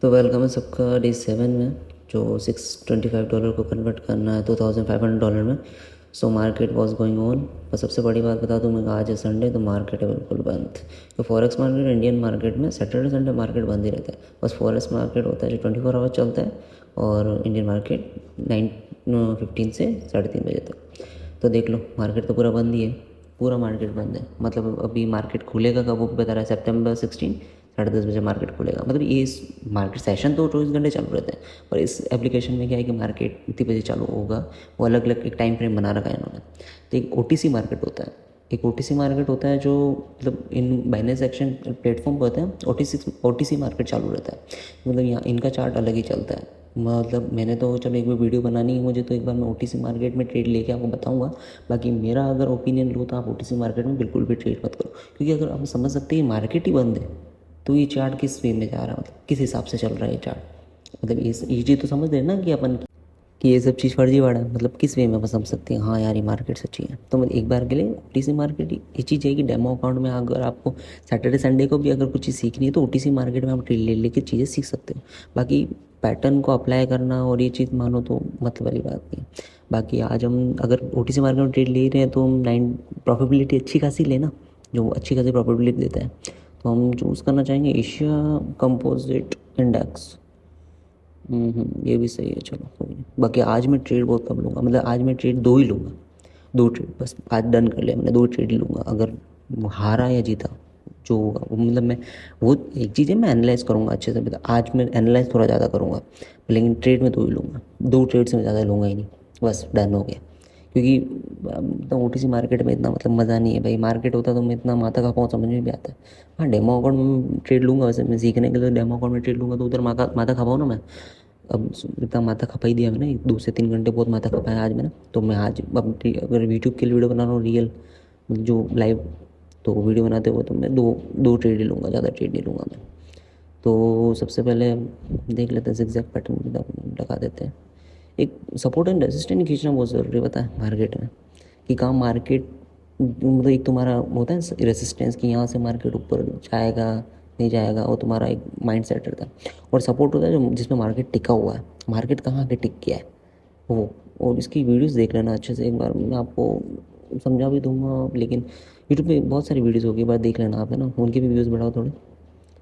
तो वेलकम है सबका डे 7 में, जो $625 को कन्वर्ट करना है $2500 में। So market was going on. पर सबसे बड़ी बात बता दूँ मैं, आज है संडे, तो मार्केट है बिल्कुल बंद। तो फॉरेक्स मार्केट, इंडियन मार्केट में सैटरडे संडे मार्केट बंद ही रहता है। बस फॉरेक्स मार्केट होता है जो 24 आवर्स चलता है, और इंडियन मार्केट 9:15 से 3:30 बजे तक। तो देख लो, मार्केट तो पूरा बंद ही है, पूरा मार्केट बंद है। मतलब अभी मार्केट खुलेगा कब, वो बता रहा है September 16, 10:30 बजे मार्केट खुलेगा। मतलब ये इस मार्केट सेशन तो 24 घंटे चालू रहते हैं, पर इस एप्लीकेशन में क्या है कि मार्केट इतनी बजे चालू होगा, वो अलग अलग एक टाइम फ्रेम बना रखा है इन्होंने। तो एक OTC मार्केट होता है, एक OTC मार्केट होता है जो मतलब इन बाइनेंस एक्सचेंज प्लेटफॉर्म पर होते हैं। OTC मार्केट चालू रहता है, मतलब यहाँ इनका चार्ट अलग ही चलता है। मतलब मैंने तो चलो एक बार वीडियो बनानी है मुझे, तो एक बार मैं OTC मार्केट में ट्रेड लेके आपको बताऊंगा। बाकी मेरा अगर ओपिनियन लो तो आप OTC मार्केट में बिल्कुल भी ट्रेड मत करो, क्योंकि अगर आप समझ सकते हैं मार्केट ही बंद है, तो ये चार्ट किस वे में जा रहा है, मतलब किस हिसाब से चल रहा है ये चार्ट। मतलब ये चीज़ तो समझ रहे हैं ना कि अपन कि ये सब चीज़ फर्जीवाड़ा है। मतलब किस वे में अपन समझ सकते हैं हाँ यार ये मार्केट सच्ची है। तो मतलब एक बार के लिए OTC मार्केट ये चीज़ है कि डेमो अकाउंट में अगर आपको सैटरडे संडे को भी अगर कुछ चीज़ सीखनी है तो OTC मार्केट में आप ट्रेड ले लेके चीज़ें सीख सकते हो। बाकी पैटर्न को अप्लाई करना और ये चीज़ मानो तो मतलब वाली बात नहीं। बाकी आज हम अगर OTC मार्केट में ट्रेड ले रहे हैं तो हम 9 प्रॉफिटेबिलिटी अच्छी खासी लेना, जो अच्छी खासी प्रॉफिटेबिलिटी देता है। तो हम चूज़ करना चाहेंगे एशिया कंपोजिट इंडेक्स। ये भी सही है, चलो कोई नहीं। बाकी आज मैं ट्रेड बहुत कम लूँगा, मतलब आज मैं ट्रेड 2 ही लूँगा, 2 ट्रेड बस। आज डन कर लिया मैंने, 2 ट्रेड ही लूँगा। अगर वो हारा या जीता जो होगा वो, मतलब मैं वो एक चीज़ है, मैं एनालाइज़ करूँगा अच्छे से। मतलब आज मैं एनालाइज़ थोड़ा ज़्यादा करूँगा, लेकिन ट्रेड में 2 ही लूँगा, 2 ट्रेड से मैं ज़्यादा लूँगा ही नहीं। बस डन हो गया। क्योंकि तो OTC मार्केट में इतना मतलब मज़ा नहीं है भाई। मार्केट होता तो मैं इतना माथा खा पाऊँ समझ में भी आता है। हाँ डेमो अकाउंट में ट्रेड लूँगा, वैसे मैं सीखने के लिए डेमो अकाउंट में ट्रेड लूँगा, तो उधर माथा माथा खा पाऊँ ना मैं। अब इतना माथा खपा ही दिया मैंने, 2 से 3 घंटे बहुत माथा खपाया आज मैंने। तो मैं आज अब अगर यूट्यूब के लिए वीडियो बना रहा हूँ रियल, जो लाइव, तो वीडियो बनाते हुए तो मैं दो दो ट्रेड ही लूँगा, ज़्यादा ट्रेड नहीं लूँगा मैं। तो सबसे पहले देख लेते हैं, जिगजैग पैटर्न लगा देते हैं। एक सपोर्ट एंड रेजिस्टेंस खींचना बहुत ज़रूरी पता है मार्केट में, कि कहाँ मार्केट मतलब एक तुम्हारा होता है रेजिस्टेंस, कि यहाँ से मार्केट ऊपर जाएगा नहीं जाएगा, वो तुम्हारा एक माइंड सेट रहता है। और सपोर्ट होता है जो जिसमें मार्केट टिका हुआ है, मार्केट कहाँ पे टिक गया है वो। और इसकी वीडियोस देख लेना अच्छे से, एक बार मैं आपको समझा भी दूंगा, लेकिन यूट्यूब पे बहुत सारी वीडियोस होगी, एक बार देख लेना आप, है ना। उनके भी व्यूज़ बढ़ाओ थोड़े।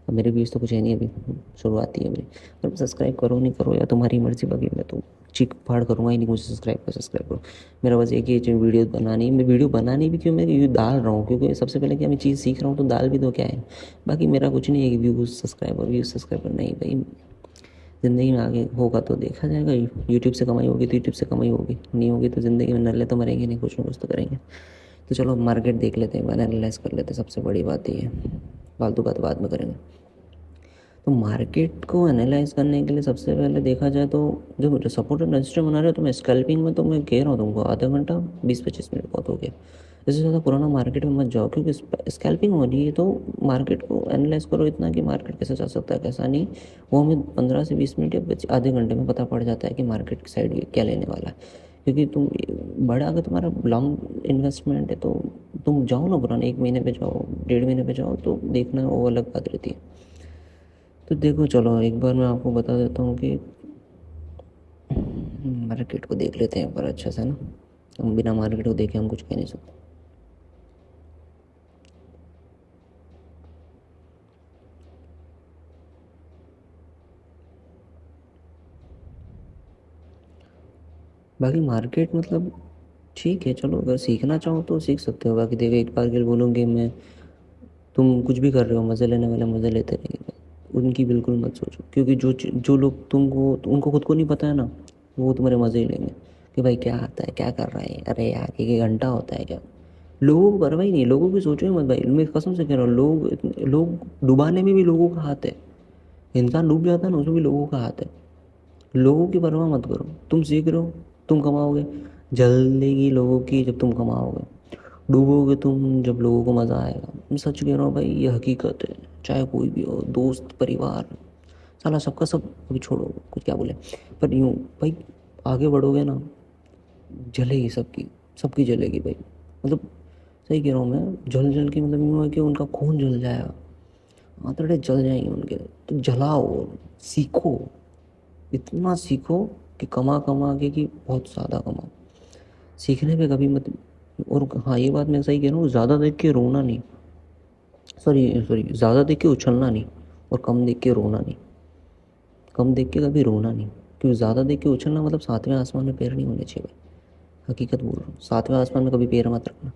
अब मेरे व्यूज़ तो कुछ है नहीं अभी, शुरुआत ही है मेरी। पर सब्सक्राइब करो नहीं करो या तुम्हारी मर्ज़ी, बाकी मैं तो चीख फाड़ करूँगा ही नहीं, मुझे सब्सक्राइब करो। मेरा बस एक ही वीडियो बनानी, मैं वीडियो बनानी भी क्यों, मैं ये डाल रहा हूँ क्योंकि सबसे पहले क्या मैं चीज़ सीख रहा हूँ, तो डाल भी दो क्या है। बाकी मेरा कुछ नहीं है कि व्यूज़ सब्सक्राइबर नहीं भाई। ज़िंदगी में आगे होगा तो देखा जाएगा, यूट्यूब से कमाई होगी तो यूट्यूब से कमाई होगी, नहीं होगी तो ज़िंदगी में नल्ले तो मरेंगे नहीं, कुछ ना कुछ तो करेंगे। तो चलो मार्केट देख लेते हैं, एनालाइज कर लेते हैं, सबसे बड़ी बात ये है। फालतू बात बाद में करेंगे। तो मार्केट को एनालाइज करने के लिए सबसे पहले देखा जाए तो जो सपोर्ट एंड रेजिस्टेंस बना रहे हो, तो मैं स्कैल्पिंग में तो मैं कह रहा हूँ तुमको आधा घंटा 20-25 मिनट बहुत हो गया। इससे ज़्यादा पुराना मार्केट में मत जाओ, क्योंकि स्कैल्पिंग हो रही है तो मार्केट को एनालाइज करो इतना कि मार्केट कैसे जा सकता है कैसा नहीं। वो हमें 15 से 20 मिनट या आधे घंटे में पता पड़ जाता है कि मार्केट की साइड क्या लेने वाला है। क्योंकि तुम बड़ा, अगर तुम्हारा लॉन्ग इन्वेस्टमेंट है तो तुम जाओ ना पुराने 1 महीने पे जाओ, 1.5 महीने पे जाओ, तो देखना वो अलग बात रहती है। तो देखो चलो एक बार मैं आपको बता देता हूँ कि मार्केट को देख लेते हैं एक बार अच्छा सा ना। हम बिना मार्केट को देखे हम कुछ कह नहीं सकते। बाकी मार्केट मतलब ठीक है, चलो अगर सीखना चाहो तो सीख सकते हो। बाकी देखो एक बार के लिए बोलूँगी मैं, तुम कुछ भी कर रहे हो, मज़े लेने वाले मज़े लेते रहेंगे, उनकी बिल्कुल मत सोचो। क्योंकि जो लोग तुमको उनको खुद को नहीं पता है ना, वो तुम्हारे मज़े ही लेंगे कि भाई क्या आता है क्या कर रहा है, अरे यार 1-1 घंटा होता है क्या। लोगों को परवाह ही नहीं, लोगों की सोचो ही मत भाई, मैं कसम से कह रहा हूँ। लोग डुबाने में भी लोगों का हाथ है। इंसान डूब जाता है ना, उसमें भी लोगों का हाथ है। लोगों की परवाह मत करो, तुम सीख रहे हो, तुम कमाओगे, जलेगी लोगों की जब तुम कमाओगे, डूबोगे तुम जब लोगों को मज़ा आएगा। मैं सच कह रहा हूँ भाई, ये हकीकत है। चाहे कोई भी हो, दोस्त परिवार, साला सबका सब, अभी छोड़ो कुछ क्या बोले, पर यूँ भाई आगे बढ़ोगे ना, जलेगी सबकी, सबकी जलेगी भाई। मतलब सही कह रहा हूँ मैं, जल जल के मतलब यूँ है कि उनका खून जल जाएगा। आंतड़े जल जाएंगे उनके, तो जलाओ, सीखो, इतना सीखो कि कमा कमा के कि बहुत ज़्यादा कमाओ। सीखने पे कभी मत। और हाँ, ये बात मैं सही कह रहा हूँ, ज़्यादा देख के रोना नहीं, सॉरी सॉरी, ज़्यादा देख के उछलना नहीं, और कम देख के रोना नहीं। कम देख के कभी रोना नहीं, क्योंकि ज़्यादा देख के उछलना मतलब सातवें आसमान में पैर नहीं होने चाहिए भाई। हकीकत बोल रहा हूँ, सातवें आसमान में कभी पैर मत रखना,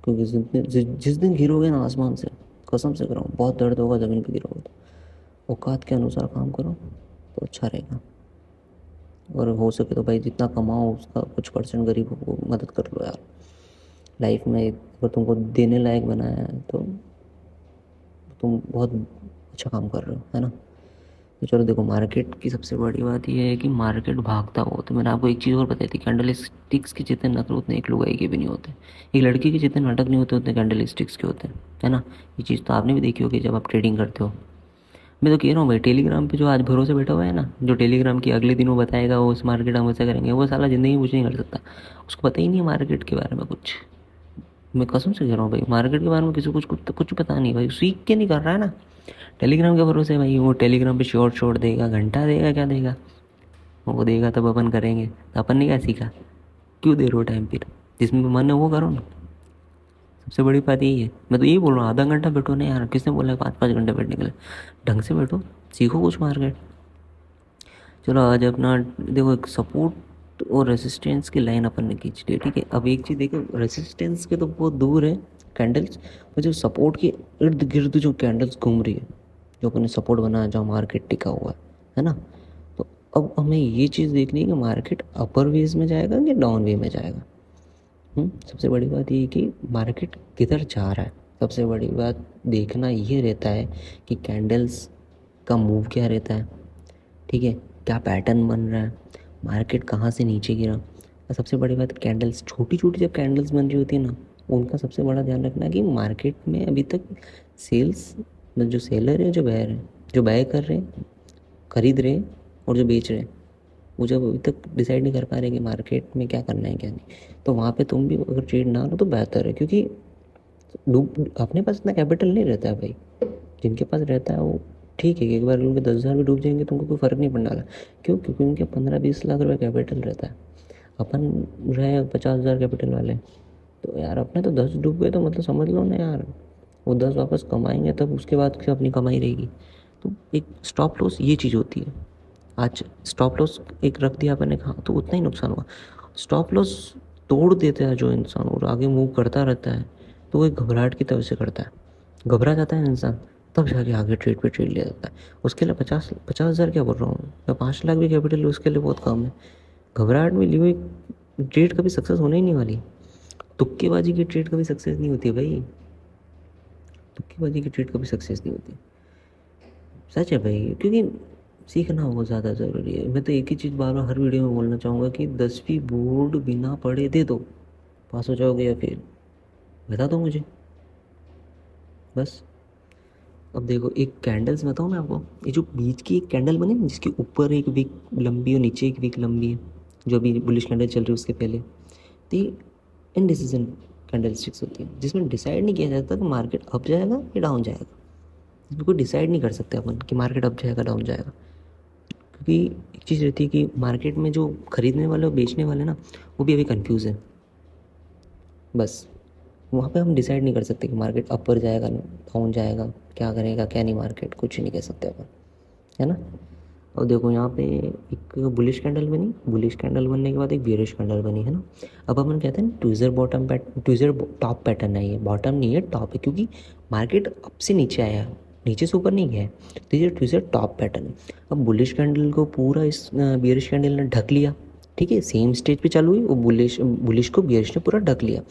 क्योंकि जिस दिन गिरोगे ना आसमान से, कसम से कर रहा हूँ, बहुत दर्द होगा ज़मीन पे गिरोगे तो। औकात के अनुसार काम करो तो अच्छा रहेगा। और हो सके तो भाई जितना कमाओ उसका कुछ परसेंट गरीबों को मदद कर लो यार। लाइफ में अगर तुमको देने लायक बनाया है तो तुम बहुत अच्छा काम कर रहे हो, है ना। तो चलो देखो, मार्केट की सबसे बड़ी बात यह है कि मार्केट भागता हो। तो मैंने आपको एक चीज़ और बताई थी, कैंडल स्टिक्स के जितने नखरे उतने एक लुगाई के भी नहीं होते। एक लड़की के जितने नाटक नहीं होते उतने कैंडल स्टिक्स के होते हैं, है ना। ये चीज़ तो आपने भी देखी होगी जब आप ट्रेडिंग करते हो। मैं तो कह रहा हूँ भाई, टेलीग्राम पे जो आज भरोसे बैठा हुआ है ना, जो टेलीग्राम की अगले दिन वो बताएगा वो इस मार्केट हम ऐसा करेंगे, वो साला ज़िंदगी में कुछ नहीं कर सकता। उसको पता ही नहीं है मार्केट के बारे में कुछ। मैं कसम से कह रहा हूँ भाई, मार्केट के बारे में किसी को कुछ पता नहीं भाई, सीख के नहीं कर रहा है ना। टेलीग्राम के भरोसे भाई, वो टेलीग्राम पे शॉर्ट शॉर्ट देगा, घंटा देगा, क्या देगा, वो देगा तब अपन करेंगे। तो अपन ने क्या सीखा, क्यों दे रहे हो टाइम फिर, जिसमें मन है वो करो ना। सबसे बड़ी बात यही है। मैं तो यही बोल रहा हूँ, आधा घंटा बैठो ना यार, किसने बोला है 5-5 घंटे बैठने के लिए। ढंग से बैठो, सीखो कुछ मार्केट। चलो आज अपना देखो, एक सपोर्ट और रेसिस्टेंस की लाइन अपन ने खींच ली, ठीक है। अब एक चीज़ देखो, रेसिस्टेंस के तो बहुत दूर है कैंडल्स, और जो सपोर्ट के इर्द गिर्द जो कैंडल्स घूम रही है, जो अपन ने सपोर्ट बनाया, जहाँ मार्केट टिका हुआ है ना। तो अब हमें ये चीज़ देखनी है कि मार्केट अपर वेज में जाएगा कि डाउन वे में जाएगा। सबसे बड़ी बात ये है कि मार्केट किधर जा रहा है। सबसे बड़ी बात देखना ये रहता है कि कैंडल्स का मूव क्या रहता है, ठीक है, क्या पैटर्न बन रहा है, मार्केट कहाँ से नीचे गिरा। और सबसे बड़ी बात, कैंडल्स छोटी छोटी जब कैंडल्स बन रही होती है ना, उनका सबसे बड़ा ध्यान रखना है कि मार्केट में अभी तक सेल्स, मतलब जो सेलर है, जो बायर है, जो बाय कर रहे हैं, खरीद रहे हैं, और जो बेच रहे हैं, वो जब अभी तक डिसाइड नहीं कर पा रहे कि मार्केट में क्या करना है क्या नहीं, तो वहाँ पे तुम भी अगर ट्रेड ना लो तो बेहतर है। क्योंकि डूब अपने पास इतना कैपिटल नहीं रहता है भाई। जिनके पास रहता है वो ठीक है कि एक बार उनके 10,000 भी डूब जाएंगे तो उनको कोई फ़र्क नहीं पड़ने वाला। क्यों, क्योंकि उनके 15-20 लाख रुपए कैपिटल रहता है। अपन रहे 50,000 कैपिटल वाले, तो यार अपने तो 10 डूब गए तो मतलब समझ लो ना यार, वो 10 वापस कमाएंगे तब उसके बाद से अपनी कमाई रहेगी। तो एक स्टॉप लॉस ये चीज़ होती है। आज स्टॉप लॉस एक रख दिया अपन ने, हाँ तो उतना ही नुकसान हुआ। स्टॉप लॉस तोड़ देता है जो इंसान और आगे मूव करता रहता है, तो वो एक घबराहट की तरह से करता है। घबरा जाता है इंसान, तब जाके आगे ट्रेड पे ट्रेड लिया जाता है। उसके लिए 50,000 क्या बोल रहा हूँ मैं, 5 लाख भी कैपिटल उसके लिए बहुत कम है। घबराहट में ली हुई ट्रेड कभी सक्सेस होने ही नहीं वाली। तुक्केबाजी की ट्रेड कभी सक्सेस नहीं होती भाई, तुक्केबाजी की ट्रेड कभी सक्सेस नहीं होती। सच है भाई, क्योंकि सीखना बहुत ज़्यादा ज़रूरी है। मैं तो एक ही चीज़ बार बार हर वीडियो में बोलना चाहूँगा कि 10वीं बोर्ड बिना पढ़े दे दो, पास हो जाओगे या फेल, बता दो मुझे बस। अब देखो, एक कैंडल्स बताऊँ मैं आपको, ये जो बीच की एक कैंडल बनी ना, जिसके ऊपर एक वीक लंबी और नीचे एक वीक लंबी है, जो अभी बुलिश कैंडल चल रही है उसके पहले, तो ये इनडिसीजन कैंडल स्टिक्स होती है, जिसमें डिसाइड नहीं किया जाता कि मार्केट अप जाएगा या डाउन जाएगा। इसमें कोई डिसाइड नहीं कर सकते अपन कि मार्केट अप जाएगा डाउन जाएगा। क्योंकि एक चीज़ रहती है कि मार्केट में जो खरीदने वाले और बेचने वाले ना, वो भी अभी कंफ्यूज है। बस वहाँ पे हम डिसाइड नहीं कर सकते कि मार्केट अपर जाएगा डाउन जाएगा, क्या करेगा क्या नहीं, मार्केट कुछ नहीं कह सकते अपन, है ना। और देखो यहाँ पे एक बुलिश कैंडल बनी, बुलिश कैंडल बनने के बाद एक बेरिश कैंडल बनी, है ना। अब अपन कहते हैं ना ट्विज़र टॉप पैटर्न है, ये बॉटम नहीं है टॉप है, क्योंकि मार्केट अप से नीचे आया है, नीचे से ऊपर नहीं गया है, तो ये ट्विज़र टॉप पैटर्न है। अब बुलिश कैंडल को पूरा इस बेरिश कैंडल ने ढक लिया, ठीक है, सेम स्टेज पे चालू हुई, वो बुलिश को बियरिश ने पूरा ढक लिया।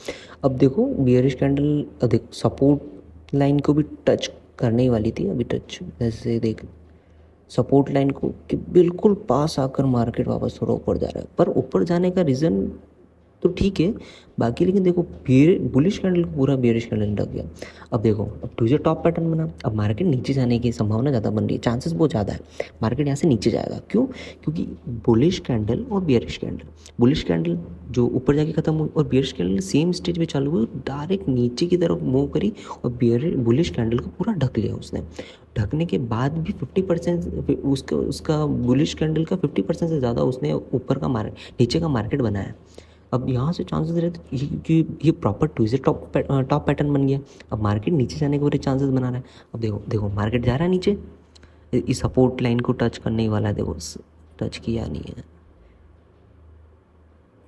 अब देखो बियरिश कैंडल अधिक सपोर्ट लाइन को भी टच करने ही वाली थी, अभी टच ऐसे देख सपोर्ट लाइन को कि बिल्कुल पास आकर मार्केट वापस थोड़ा ऊपर जा रहा है। पर ऊपर जाने का रीज़न तो ठीक है। बाकी लेकिन देखो बुलिश कैंडल को पूरा बेयरिश कैंडल लग गया। अब देखो, अब ट्यूजर टॉप पैटर्न बना, अब मार्केट नीचे जाने की संभावना ज़्यादा बन रही है, चांसेस बहुत ज़्यादा है मार्केट यहाँ से नीचे जाएगा। क्यों? क्योंकि बुलिश कैंडल और बेयरिश कैंडल, बुलिश कैंडल जो ऊपर जाके खत्म हुई और बेयरिश कैंडल सेम स्टेज पे चालू हुई, डायरेक्ट नीचे की तरफ मूव करी और बुलिश कैंडल को पूरा ढक लिया उसने। ढकने के बाद भी 50% उसका बुलिश कैंडल का 50% से ज़्यादा उसने ऊपर का नीचे का मार्केट बनाया। अब यहाँ से चांसेस रहते कि ये प्रॉपर ट्यूजडे टॉप पैटर्न बन गया। अब मार्केट नीचे जाने के पूरे चांसेस बना रहा है। अब देखो देखो मार्केट जा रहा है नीचे, इस सपोर्ट लाइन को टच करने ही वाला है। देखो टच किया नहीं है,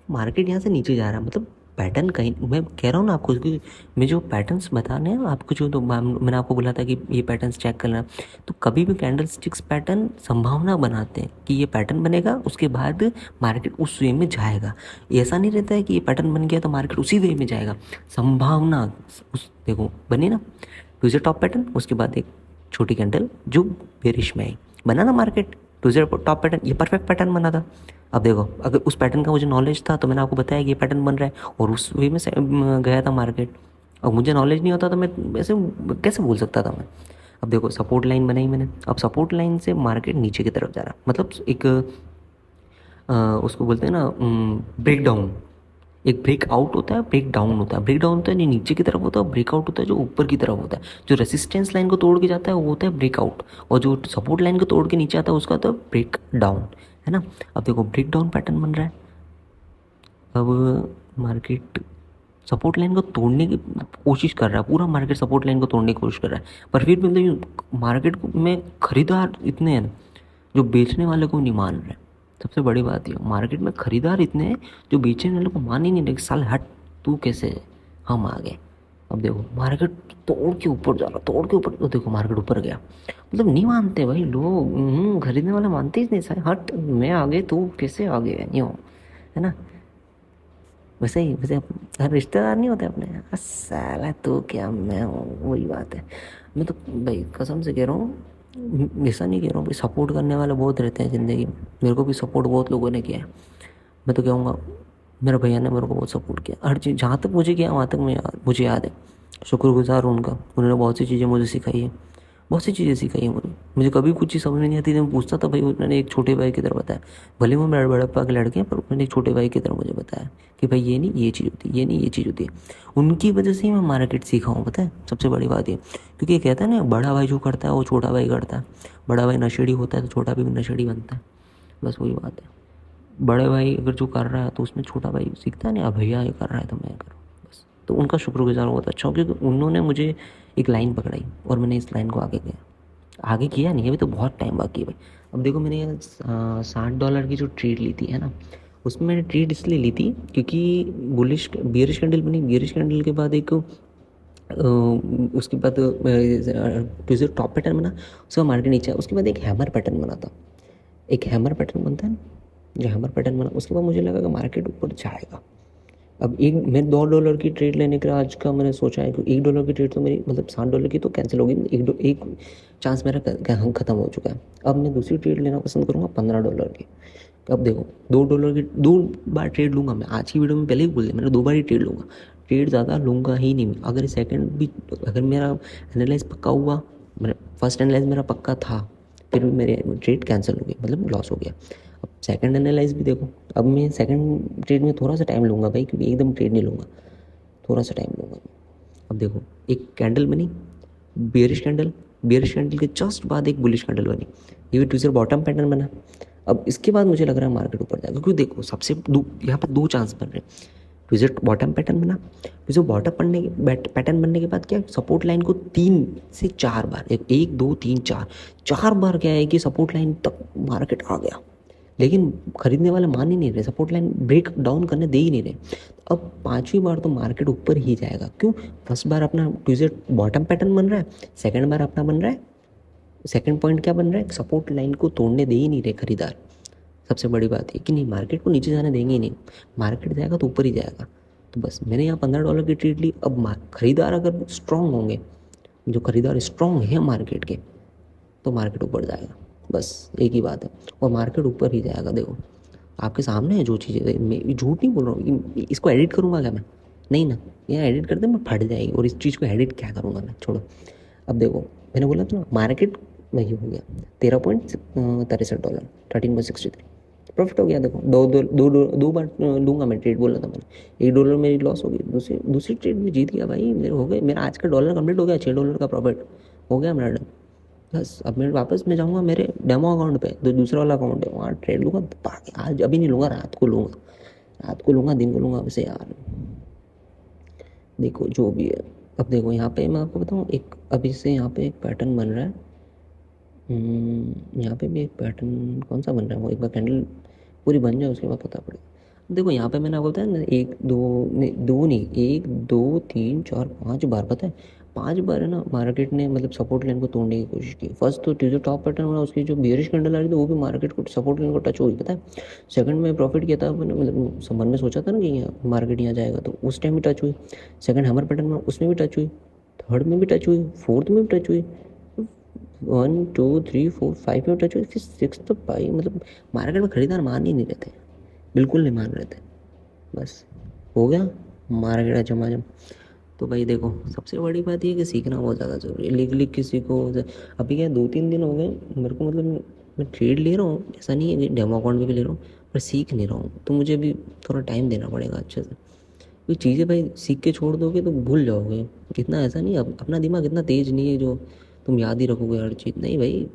मार्केट यहाँ से नीचे जा रहा है। मतलब पैटर्न कहीं, मैं कह रहा हूँ ना आपको, क्योंकि मैं जो पैटर्न्स बताने हैं आपको, जो तो मैंने आपको बोला था कि ये पैटर्न्स चेक करना, तो कभी भी कैंडल स्टिक्स पैटर्न संभावना बनाते हैं कि ये पैटर्न बनेगा, उसके बाद मार्केट उस वे में जाएगा। ऐसा नहीं रहता है कि ये पैटर्न बन गया तो मार्केट उसी वे में जाएगा, संभावना उस देखो बनी ना ट्यूजडे टॉप पैटर्न, उसके बाद एक छोटी कैंडल जो बेरिश में आई, बना ना मार्केट ट्यूजडे टॉप पैटर्न, ये परफेक्ट पैटर्न बना था। अब देखो, अगर उस पैटर्न का मुझे नॉलेज था तो मैंने आपको बताया कि ये पैटर्न बन रहा है और उस वे में से गया था मार्केट। अब मुझे नॉलेज नहीं होता तो मैं ऐसे कैसे बोल सकता था मैं। अब देखो सपोर्ट लाइन बनाई मैंने, अब सपोर्ट लाइन से मार्केट नीचे की तरफ जा रहा, मतलब एक उसको बोलते हैं ना ब्रेक डाउन। एक ब्रेक आउट होता है, ब्रेक डाउन होता है। ब्रेक डाउन होता है जो नीचे की तरफ होता है, ब्रेकआउट होता है जो ऊपर की तरफ होता है। जो रेसिस्टेंस लाइन को तोड़ के जाता है वो होता है ब्रेकआउट, और जो सपोर्ट लाइन को तोड़ के नीचे आता है उसका होता है ब्रेक डाउन, है ना। अब देखो ब्रेक डाउन पैटर्न बन रहा है। अब मार्केट सपोर्ट लाइन को तोड़ने की कोशिश कर रहा है, पूरा मार्केट सपोर्ट लाइन को तोड़ने की कोशिश कर रहा है, पर फिर भी मतलब मार्केट में खरीदार इतने हैं जो बेचने वाले को नहीं मान रहे। सबसे बड़ी बात ये, मार्केट में खरीदार इतने हैं जो बेचने वाले को मान ही नहीं रहे। साल हट, तू कैसे, हम आ गए। अब देखो मार्केट तोड़ के ऊपर जा रहा, तोड़ के ऊपर, तो देखो मार्केट ऊपर गया। मतलब नहीं मानते भाई लोग, खरीदने वाले मानते ही नहीं। साल हट, मैं आ गए, तू कैसे आ गए, यूँ, है ना। वैसे ही, वैसे हर रिश्तेदार नहीं होते अपने, साला तू क्या मैं हूँ, वही बात है। मैं तो भाई कसम से कह रहा हूँ, ऐसा नहीं कह रहा हूँ भाई, सपोर्ट करने वाले बहुत रहते हैं ज़िंदगी में। मेरे को भी सपोर्ट बहुत लोगों ने किया है। मैं तो कहूँगा मेरे भैया ने मेरे को बहुत सपोर्ट किया, हर चीज़ जहाँ तक मुझे किया वहाँ तक मुझे याद है। शुक्रगुजार हूँ उनका, उन्होंने बहुत सी चीज़ें मुझे सिखाई है, बहुत सी चीज़ें सिखाई है मुझे कभी कुछ चीज़ समझ में नहीं आती थी, मैं पूछता था भाई, उन्होंने एक छोटे भाई की तरह बताया। भले वो मेरे बड़प्पा के लड़के हैं, पर उन्होंने एक छोटे भाई की तरह मुझे बताया कि भाई ये नहीं ये चीज़ होती है, ये नहीं ये चीज़ होती है। उनकी वजह से ही मैं मार्केट सीखा हूँ, पता है सबसे बड़ी बात ये। क्योंकि ये कहता है ना, बड़ा भाई जो करता है वो छोटा भाई करता है, बड़ा भाई नशेड़ी होता है तो छोटा भी नशेड़ी बनता है, बस वही बात है। बड़े भाई अगर जो कर रहा है तो उसमें छोटा भाई सीखता है ना, भैया ये कर रहा है तो मैं करूँ, बस। तो उनका शुक्रगुजार बहुत अच्छा हो, क्योंकि उन्होंने मुझे एक लाइन पकड़ाई और मैंने इस लाइन को आगे किया नहीं, अभी तो बहुत टाइम बाकी है भाई। अब देखो मैंने $60 की जो ट्रेड ली थी, है ना, उसमें मैंने ट्रेड इसलिए ली थी क्योंकि बुलिश बियरिश कैंडल बनी, बियरिश कैंडल के बाद एक उसके बाद ट्यूजडे टॉप पैटर्न बना, उसके बाद मार्केट नीचे, उसके बाद एक हैमर पैटर्न बना था। एक हैमर पैटर्न बनता है ना, जो हैमर पैटर्न बना, उसके बाद मुझे लगा कि मार्केट ऊपर जाएगा। अब मैं $2 की ट्रेड लेने के लिए आज का मैंने सोचा है, क्योंकि $1 की ट्रेड तो मेरी, मतलब $60 की तो कैंसिल होगी, एक चांस मेरा ख़त्म हो चुका है। अब मैं दूसरी ट्रेड लेना पसंद करूँगा $15 की। अब देखो $2 की 2 बार ट्रेड लूँगा मैं, आज की वीडियो में पहले ही बोल दिया मैंने, 2 बार ही ट्रेड लूँगा, ट्रेड ज़्यादा लूँगा ही नहीं। अगर सेकंड भी, अगर मेरा एनालाइज पक्का हुआ, मेरा फर्स्ट एनालाइज मेरा पक्का था, फिर भी मेरे ट्रेड कैंसिल हो गई, मतलब लॉस हो गया। अब सेकंड एनालाइज भी देखो, अब मैं सेकंड ट्रेड में थोड़ा सा टाइम लूँगा भाई, क्योंकि एकदम ट्रेड नहीं लूँगा, थोड़ा सा टाइम लूँगा। अब देखो एक कैंडल बनी, बेयरिश कैंडल, बेयरिश कैंडल के जस्ट बाद एक बुलिश कैंडल बनी, ये भी ट्यूजडे बॉटम पैटर्न बना। अब इसके बाद मुझे लग रहा है मार्केट ऊपर जाएगा, क्योंकि देखो सबसे यहाँ पर 2 चांस बन रहे हैं। ट्यूजडे बॉटम पैटर्न बना, ट्यूजडे बॉटम पैटर्न बनने के बाद क्या, सपोर्ट लाइन को 3 से 4 बार, 1 2 3 4 बार क्या है कि सपोर्ट लाइन तक मार्केट आ गया, लेकिन खरीदने वाले मान ही नहीं रहे, सपोर्ट लाइन ब्रेक डाउन करने दे ही नहीं रहे। अब 5वीं बार तो मार्केट ऊपर ही जाएगा। क्यों? फर्स्ट बार अपना ट्यूजडे बॉटम पैटर्न बन रहा है, सेकंड बार अपना बन रहा है, सेकंड पॉइंट क्या बन रहा है, सपोर्ट लाइन को तोड़ने दे ही नहीं रहे खरीदार। सबसे बड़ी बात है कि नहीं, मार्केट को नीचे जाने देंगे ही नहीं, मार्केट जाएगा तो ऊपर ही जाएगा। तो बस मैंने यहाँ $15 की ट्रेड ली। अब खरीदार अगर स्ट्रांग होंगे, जो खरीदार स्ट्रांग है मार्केट के, तो मार्केट ऊपर जाएगा, बस एक ही बात है, और मार्केट ऊपर ही जाएगा। देखो आपके सामने है जो चीज़ें, मैं झूठ नहीं बोल रहा हूँ। इसको एडिट करूँगा क्या मैं? नहीं ना, ये एडिट करते मैं फट जाएगी, और इस चीज़ को एडिट क्या करूँगा मैं, छोड़ो। अब देखो, मैंने बोला था ना मार्केट वही हो गया 13.63 डॉलर, 13.63 प्रॉफिट हो गया। देखो दो बार लूँगा मैं, ट्रेड बोला था मैंने, $1 मेरी लॉस हो गई, दूसरी दूसरी ट्रेड में जीत गया भाई, मेरे हो गए, मेरा आज का डॉलर कंप्लीट हो गया, $6 का प्रॉफिट हो गया मेरा डन। बस अब मैं वापस मैं जाऊँगा मेरे डेमो अकाउंट पे, जो दूसरा वाला अकाउंट है वहाँ ट्रेड लूँगा। बाकी आज अभी नहीं लूँगा, रात को लूँगा, रात को लूँगा, दिन को लूँगा वैसे यार। देखो जो भी है, अब देखो यहाँ पे मैं आपको बताऊँ, एक अभी से यहाँ पे एक पैटर्न बन रहा है। यहाँ पे भी एक पैटर्न कौन सा बन रहा है, वो एक बार कैंडल पूरी बन जाए उसके बाद पता पड़ेगा। देखो यहाँ पे मैंने आपको बताया ना, एक दो नहीं, दो नहीं, एक दो तीन चार पांच बार, पता है 5 बार है ना मार्केट ने मतलब सपोर्ट लाइन को तोड़ने की कोशिश की। फर्स्ट तो ट्यूजर टॉप पैटर्न बना, उसकी जो बियरिश कैंडल आ रही थी वो भी मार्केट को सपोर्ट लाइन को टच हुई, पता है। सेकंड में प्रॉफिट किया था मैंने, मतलब मन में सोचा था ना कि यहाँ मार्केट यहाँ जाएगा, तो उस टाइम भी टच हुई। सेकंड हैमर पैटर्न में उसमें भी टच हुई, थर्ड में भी टच हुई, फोर्थ में भी टच हुई, 1 2 3 4 5 में टच हुई, फिर 6 तो भाई मतलब मार्केट में खरीदार मान ही नहीं रहते, बिल्कुल नहीं मान रहे थे। बस हो गया मार्केट का झमाझम। तो भाई देखो, सबसे बड़ी बात ये कि सीखना बहुत ज़्यादा ज़रूरी है, लिख लिख किसी को। अभी क्या 2 3 दिन हो गए मेरे को, मतलब मैं ट्रेड ले रहा हूँ, ऐसा नहीं है कि डेमो अकाउंट में भी ले रहा हूँ, पर सीख नहीं रहा हूँ, तो मुझे भी थोड़ा टाइम देना पड़ेगा अच्छे से। कोई चीज़ें भाई सीख के छोड़ दोगे तो भूल जाओगे। इतना ऐसा नहीं है, अपना दिमाग इतना तेज़ नहीं है जो तुम याद ही रखोगे हर चीज़, नहीं भाई,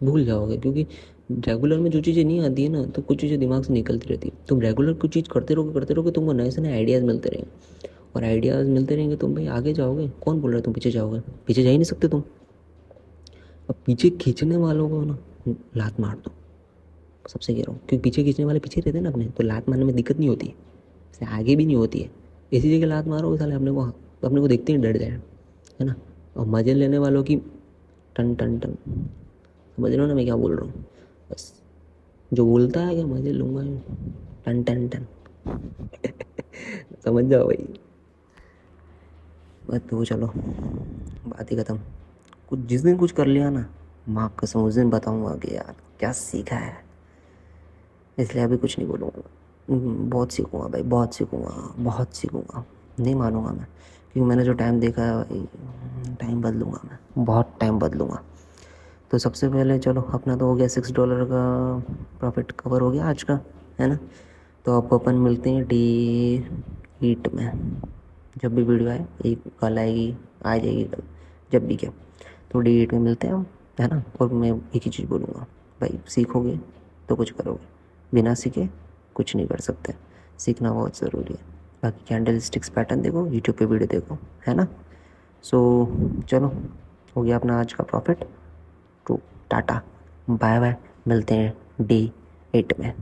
भूल जाओगे। क्योंकि रेगुलर में जो चीज़ें नहीं आती है ना, तो कुछ चीज़ें दिमाग से निकलती रहती है। तुम रेगुलर कुछ चीज़ करते रहोगे, तुमको नए से नए आइडियाज़ मिलते रहेंगे, और आइडियाज़ मिलते रहेंगे, तुम भाई आगे जाओगे। कौन बोल रहा है तुम पीछे जाओगे? पीछे जा ही नहीं सकते तुम। अब पीछे खींचने वालों को ना लात मार दो, सबसे कह रहा हूँ, क्योंकि पीछे खींचने वाले पीछे रहते हैं ना अपने, तो लात मारने में दिक्कत नहीं होती है, इससे आगे भी नहीं होती है। इसी जगह लात मारोगे साले, अपने को देखते ही डर जाए, है ना। और मजे लेने वालों की टन टन टन, समझ रहे हो ना मैं क्या बोल रहा हूँ? बस जो बोलता है कि मजे लूँगा टन टन टन समझ जाओ भाई। बस तो चलो, बात ही ख़त्म। कुछ जिस दिन कुछ कर लिया ना, माँ कसम उस दिन बताऊँगा कि यार क्या सीखा है, इसलिए अभी कुछ नहीं बोलूँगा। बहुत सीखूँगा भाई, बहुत सीखूँगा, बहुत सीखूँगा, नहीं मानूंगा मैं, क्योंकि मैंने जो टाइम देखा है भाई, टाइम बदलूँगा मैं, बहुत टाइम बदलूँगा। तो सबसे पहले चलो, अपना तो हो गया $6 का प्रॉफिट कवर हो गया आज का, है ना। तो अब अपन मिलते हैं D8 में, जब भी वीडियो आए, एक कल आएगी, आ जाएगी कल, जब भी क्या। तो D8 में मिलते हैं हम, है ना। और मैं एक ही चीज़ बोलूँगा भाई, सीखोगे तो कुछ करोगे, बिना सीखे कुछ नहीं कर सकते, सीखना बहुत ज़रूरी है। बाकी कैंडल स्टिक्स पैटर्न देखो, यूट्यूब पे वीडियो देखो, है ना। सो चलो, हो गया अपना आज का प्रॉफिट। तो टाटा बाय बाय, मिलते हैं D8 में।